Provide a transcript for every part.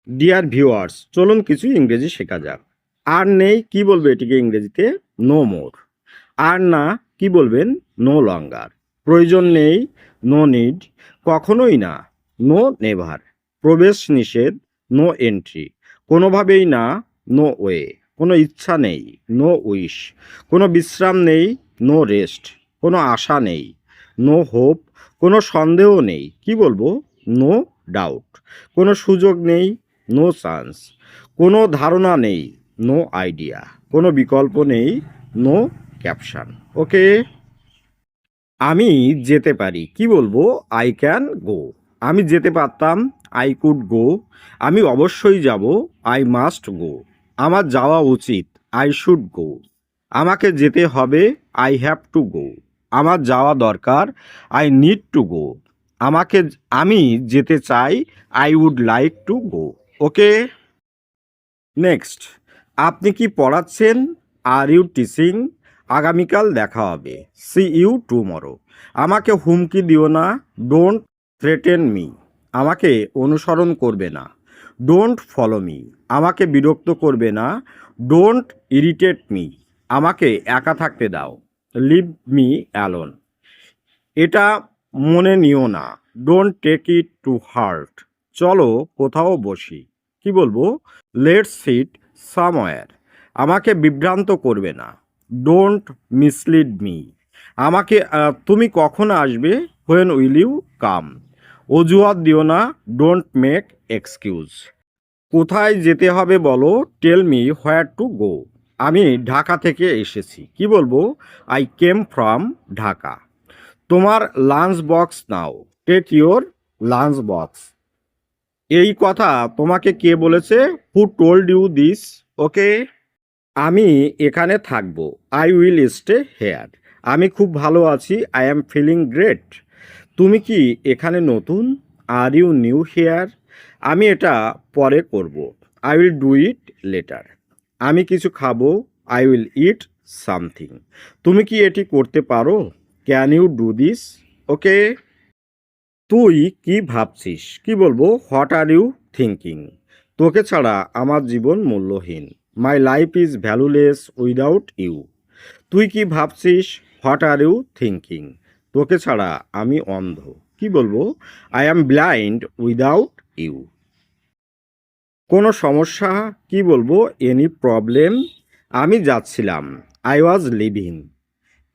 Dear viewers, চলুন কিছু ইংরেজি শেখা যাক। আর নেই কি বলবে এটিকে ইংরেজিতে? No more. আর না কি বলবেন? No longer. প্রয়োজন নেই, নো নিড। কখনোই না, নো নেভার। প্রবেশ নিষেধ, নো এন্ট্রি। কোনোভাবেই না, নো ওয়ে। কোনো ইচ্ছা নেই, নো উইশ। কোনো বিশ্রাম নেই, নো রেস্ট। কোনো আশা নেই, নো হোপ। কোনো সন্দেহ নেই, কি বলবো? No doubt. কোনো সুযোগ নেই, নো চান্স। কোনো ধারণা নেই, নো আইডিয়া। কোনো বিকল্প নেই, নো ক্যাপশন। ওকে। আমি যেতে পারি, কি বলবো? I can go. আমি যেতে পারতাম, আই কুড গো। আমি অবশ্যই যাব, আই মাস্ট গো। আমার যাওয়া উচিত, আই শুড গো। আমাকে যেতে হবে, আই হ্যাভ টু গো। আমার যাওয়া দরকার, আই নিড টু গো। আমি যেতে চাই, I would like to go. Okay. Next, আপনি কি পড়াচ্ছেন? Are you teaching? আগামীকাল দেখা হবে, সি ইউ টুমরো। আমাকে হুমকি দিও না, ডোন্ট থ্রেটেন মি। আমাকে অনুসরণ করবে না, ডোন্ট ফলো মি। আমাকে বিরক্ত করবে না, ডোন্ট ইরিটেট মি। আমাকে একা থাকতে দাও, লিভ মি অ্যালোন। এটা মনে নিও না, don't take it to heart. চলো কোথাও বসি, কি বলবো? Let's sit somewhere. আমাকে বিভ্রান্ত করবে না, ডোন্ট মিসলিড মি। তুমি কখন আসবে? When will you come. অজুহাত দিও না, ডোন্ট মেক এক্সকিউজ। কোথায় যেতে হবে বলো? Tell me where to go. আমি ঢাকা থেকে এসেছি, কি বলবো? I came from Dhaka. তোমার লাঞ্চ বক্স নাও, টেক ইউর লাঞ্চ বক্স। এই কথা তোমাকে কে বলেছে? Who told you this? Okay. আমি এখানে থাকবো, আই উইল স্টে হেয়ার। আমি খুব ভালো আছি, আই অ্যাম ফিলিং গ্রেট। তুমি কি এখানে নতুন? Are you new here? আমি এটা পরে করব, I will do it later. আমি কিছু খাবো, আই উইল ইট সামথিং। তুমি কি এটি করতে পারো? Can you do this? Okay. তুই কি ভাবছিস? কি বলবো? What are you thinking? তোকে ছাড়া আমার জীবন মূল্যহীন, my life is valueless without you. তুই কি ভাবছিস? What are you thinking? তোকে ছাড়া আমি অন্ধ, কি বলবো? I am blind without you. কোনো সমস্যা? কি বলবো? Any problem? আমি যাচ্ছিলাম, আই ওয়াজ লিভিং।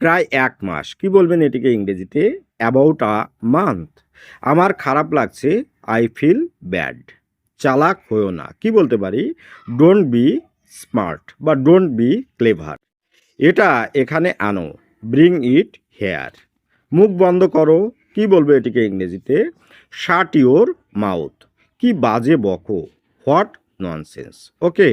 প্রায় 1 মাস, কি বলবেন এটিকে ইংরেজিতে? About a month. আমার খারাপ লাগছে, আই ফিল ব্যাড। চালাক হয়েও না, কি বলতে পারি? ডোন্ট বি স্মার্ট বা ডোন্ট বি ক্লেভার। এটা এখানে আনো, ব্রিং ইট হেয়ার। মুখ বন্ধ করো, কি বলবো এটিকে ইংরেজিতে? শাট ইউর মাউথ। কি বাজে বকো, হোয়াট ননসেন্স। ওকে।